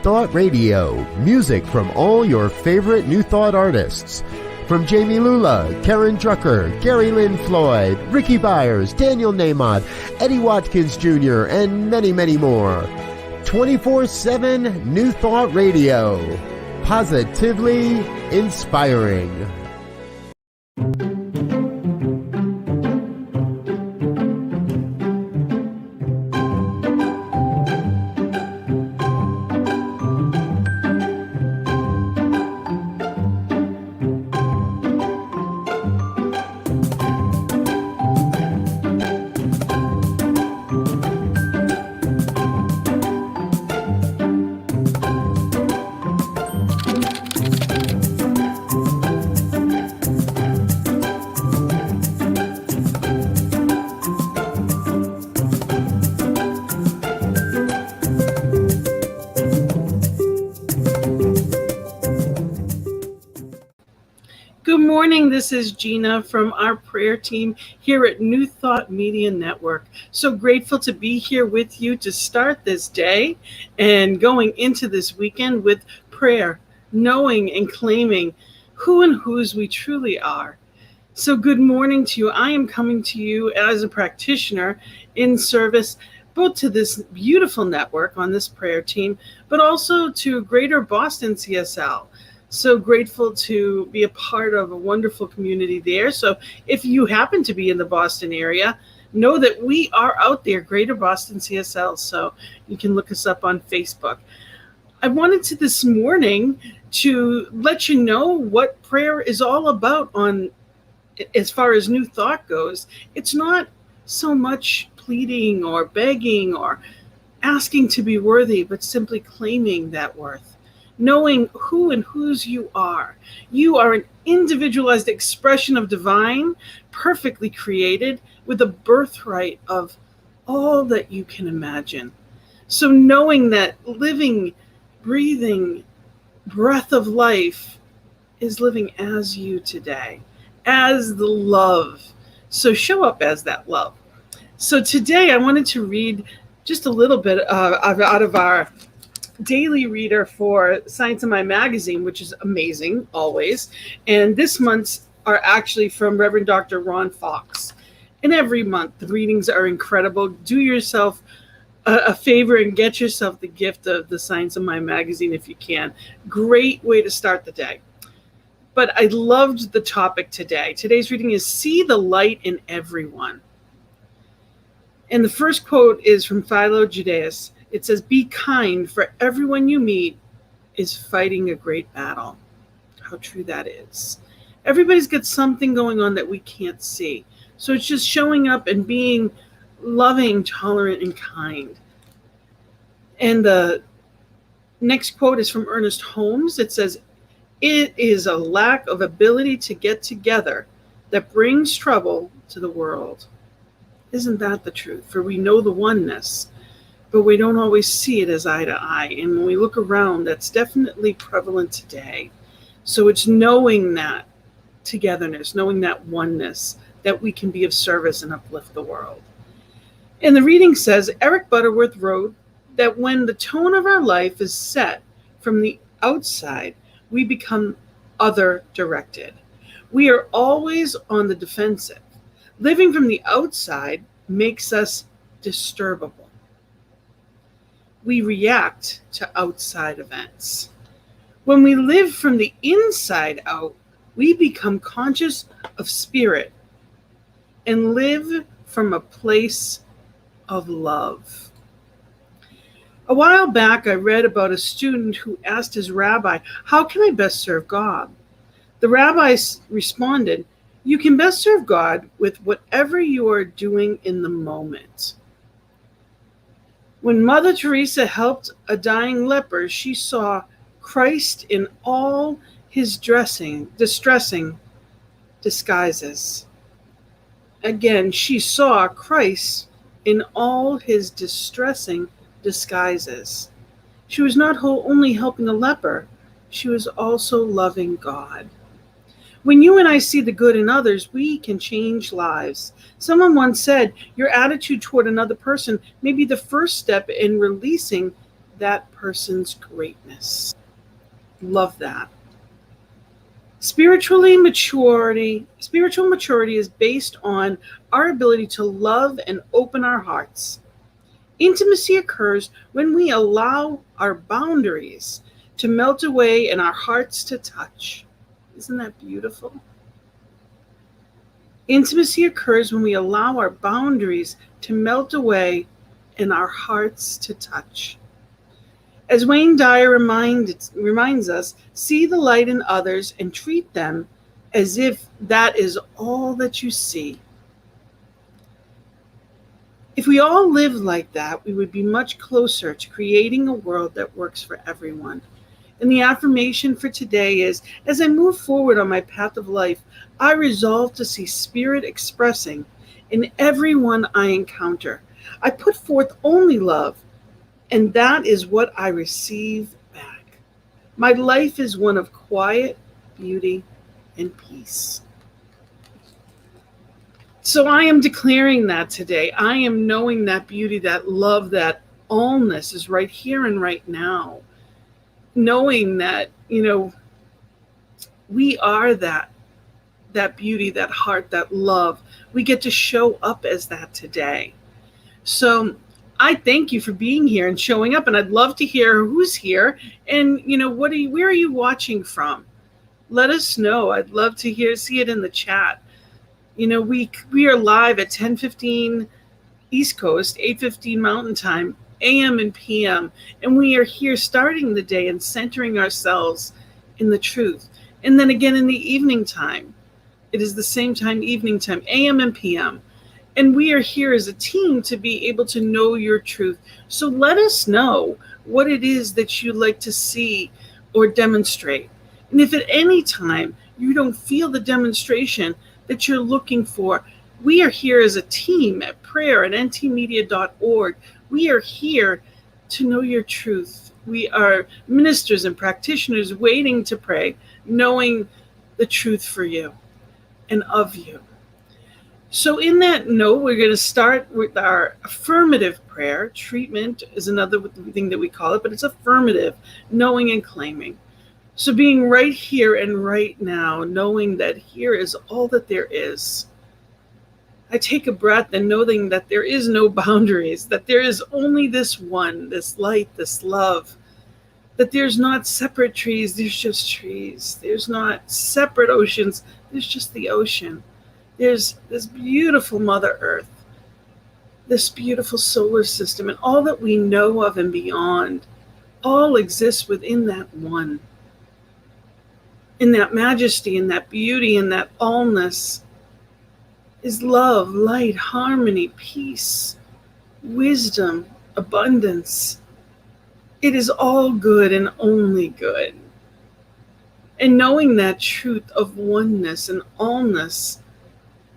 Thought Radio, music from all your favorite New Thought artists. From Jamie Lula, Karen Drucker, Gary Lynn Floyd, Ricky Byers, Daniel Nahmod, Eddie Watkins Jr., and many, many more. 24/7 New Thought Radio. Positively inspiring. This is Gina from our prayer team here at New Thought Media Network. So grateful to be here with you to start this day and going into this weekend with prayer, knowing and claiming who and whose we truly are. So good morning to you. I am coming to you as a practitioner in service both to this beautiful network on this prayer team, but also to Greater Boston CSL. So grateful to be a part of a wonderful community there. So if you happen to be in the Boston area, know that we are out there, Greater Boston CSL. So you can look us up on Facebook. I wanted to this morning to let you know what prayer is all about on as far as New Thought goes. It's not so much pleading or begging or asking to be worthy, but simply claiming that worth. Knowing who and whose you are. You are an individualized expression of divine, perfectly created, with a birthright of all that you can imagine. So knowing that living, breathing, breath of life is living as you today, as the love. So show up as that love. So today I wanted to read just a little bit out of our daily reader for Science of My magazine, which is amazing always. And this month's are actually from Reverend Dr. Ron Fox. And every month the readings are incredible. Do yourself a favor and get yourself the gift of the Science of My magazine if you can. Great way to start the day. But I loved the topic today. Today's reading is See the Light in Everyone. And the first quote is from Philo Judaeus. It says, be kind, for everyone you meet is fighting a great battle. How true that is. Everybody's got something going on that we can't see. So it's just showing up and being loving, tolerant, and kind. And the next quote is from Ernest Holmes. It says, it is a lack of ability to get together that brings trouble to the world. Isn't that the truth? For we know the oneness, but we don't always see it as eye to eye. And when we look around, that's definitely prevalent today. So it's knowing that togetherness, knowing that oneness, that we can be of service and uplift the world. And the reading says, Eric Butterworth wrote that when the tone of our life is set from the outside, we become other-directed. We are always on the defensive. Living from the outside makes us disturbable. We react to outside events. When we live from the inside out, we become conscious of spirit and live from a place of love. A while back, I read about a student who asked his rabbi, how can I best serve God? The rabbi responded, you can best serve God with whatever you are doing in the moment. When Mother Teresa helped a dying leper, she saw Christ in all his distressing disguises. Again, she saw Christ in all his distressing disguises. She was not only helping a leper, she was also loving God. When you and I see the good in others, we can change lives. Someone once said, your attitude toward another person may be the first step in releasing that person's greatness. Love that. Spiritual maturity is based on our ability to love and open our hearts. Intimacy occurs when we allow our boundaries to melt away and our hearts to touch. Isn't that beautiful? Intimacy occurs when we allow our boundaries to melt away and our hearts to touch. As Wayne Dyer reminds us, see the light in others and treat them as if that is all that you see. If we all lived like that, we would be much closer to creating a world that works for everyone. And the affirmation for today is, as I move forward on my path of life, I resolve to see spirit expressing in everyone I encounter. I put forth only love, and that is what I receive back. My life is one of quiet, beauty, and peace. So I am declaring that today. I am knowing that beauty, that love, that allness is right here and right now. Knowing that, we are that beauty, that heart, that love. We get to show up as that today. So I thank you for being here and showing up, and I'd love to hear who's here and where are you watching from? Let us know. I'd love to see it in the chat. We are live at 10:15 East Coast, 8:15 Mountain Time, AM and PM, and we are here starting the day and centering ourselves in the truth. And then again in the evening time, it is the same time, evening time, AM and PM. And we are here as a team to be able to know your truth. So let us know what it is that you'd like to see or demonstrate. And if at any time you don't feel the demonstration that you're looking for, we are here as a team at prayer at ntmedia.org. We are here to know your truth. We are ministers and practitioners waiting to pray, knowing the truth for you and of you. So in that note, we're going to start with our affirmative prayer. Treatment is another thing that we call it, but it's affirmative, knowing and claiming. So being right here and right now, knowing that here is all that there is. I take a breath and knowing that there is no boundaries, that there is only this one, this light, this love, that there's not separate trees, there's just trees. There's not separate oceans, there's just the ocean. There's this beautiful Mother Earth, this beautiful solar system, and all that we know of and beyond, all exists within that one. In that majesty, in that beauty, in that allness is love, light, harmony, peace, wisdom, abundance. It is all good and only good. And knowing that truth of oneness and allness,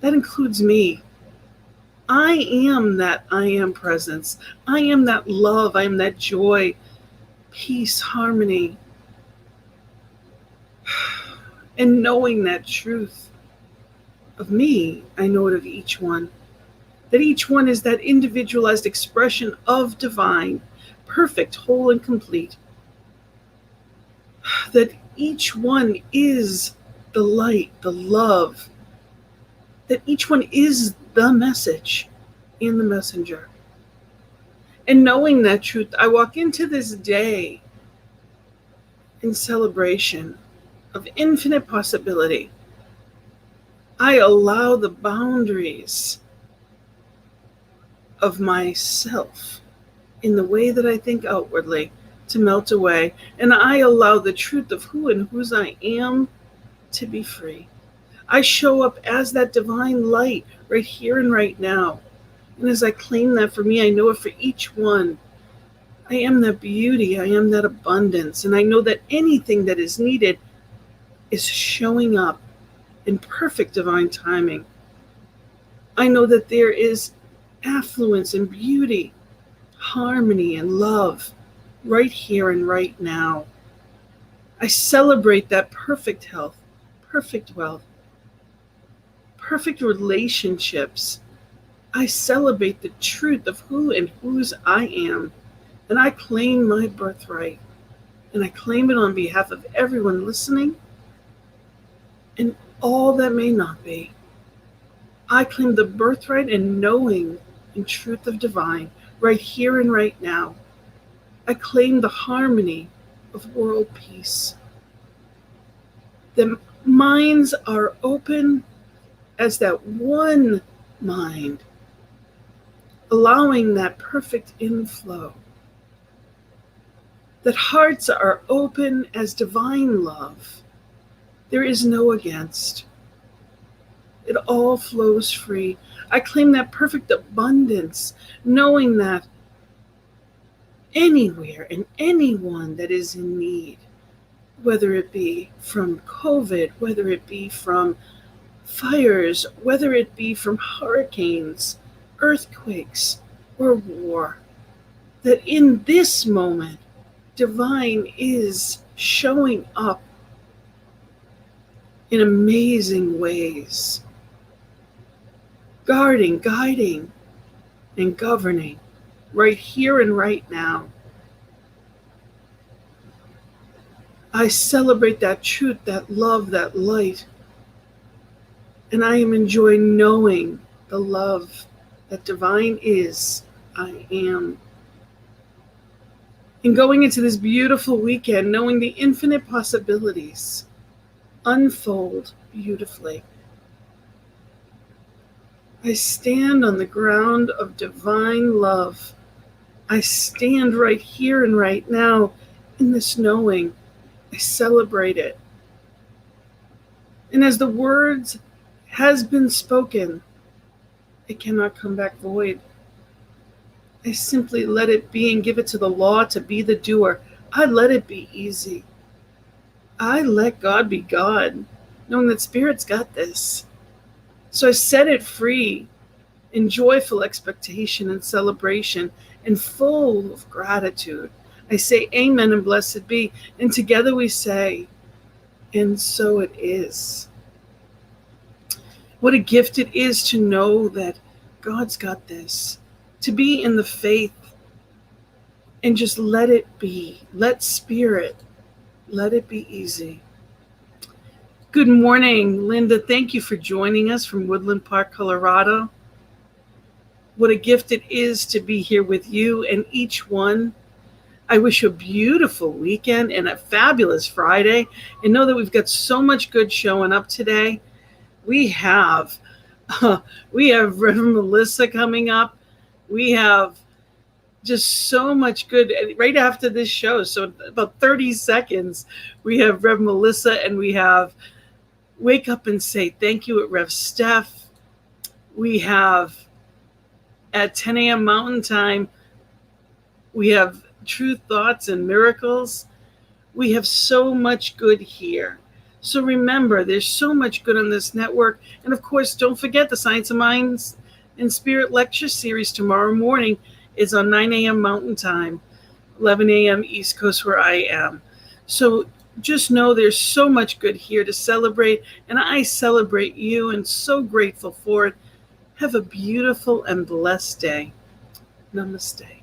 that includes me. I am that I am presence. I am that love. I am that joy, peace, harmony. And knowing that truth of me, I know it of each one. That each one is that individualized expression of divine, perfect, whole, and complete. That each one is the light, the love. That each one is the message and the messenger. And knowing that truth, I walk into this day in celebration of infinite possibility. I allow the boundaries of myself in the way that I think outwardly to melt away, and I allow the truth of who and whose I am to be free. I show up as that divine light right here and right now. And as I claim that for me, I know it for each one. I am that beauty, I am that abundance, and I know that anything that is needed is showing up in perfect divine timing. I know that there is affluence and beauty, harmony and love right here and right now. I celebrate that perfect health, perfect wealth, perfect relationships. I celebrate the truth of who and whose I am And I claim my birthright. And I claim it on behalf of everyone listening and all that may not be. I claim the birthright and knowing and truth of divine right here and right now. I claim the harmony of world peace. The minds are open as that one mind, allowing that perfect inflow. That hearts are open as divine love. There is no against. It all flows free. I claim that perfect abundance, knowing that anywhere and anyone that is in need, whether it be from COVID, whether it be from fires, whether it be from hurricanes, earthquakes, or war, that in this moment, divine is showing up in amazing ways, guarding, guiding, and governing right here and right now. I celebrate that truth, that love, that light, and I am enjoying knowing the love that divine is, I am. And going into this beautiful weekend, knowing the infinite possibilities unfold beautifully. I stand on the ground of divine love. I stand right here and right now in this knowing. I celebrate it. And as the words has been spoken, it cannot come back void. I simply let it be and give it to the law to be the doer. I let it be easy. I let God be God, knowing that Spirit's got this. So I set it free in joyful expectation and celebration and full of gratitude. I say amen and blessed be. And together we say, and so it is. What a gift it is to know that God's got this. To be in the faith and just let it be. Let Spirit, let it be easy. Good morning, Linda. Thank you for joining us from Woodland Park, Colorado. What a gift it is to be here with you and each one. I wish you a beautiful weekend and a fabulous Friday. And know that we've got so much good showing up today. We have Reverend Melissa coming up. We have just so much good right after this show. So about 30 seconds, we have Rev Melissa and we have Wake Up and Say Thank You at Rev Steph. We have at 10 a.m. Mountain Time, we have True Thoughts and Miracles. We have so much good here. So remember, there's so much good on this network. And of course, don't forget the Science of Minds and Spirit lecture series tomorrow morning is on 9 a.m. Mountain Time, 11 a.m. East Coast where I am. So just know there's so much good here to celebrate, and I celebrate you and so grateful for it. Have a beautiful and blessed day. Namaste.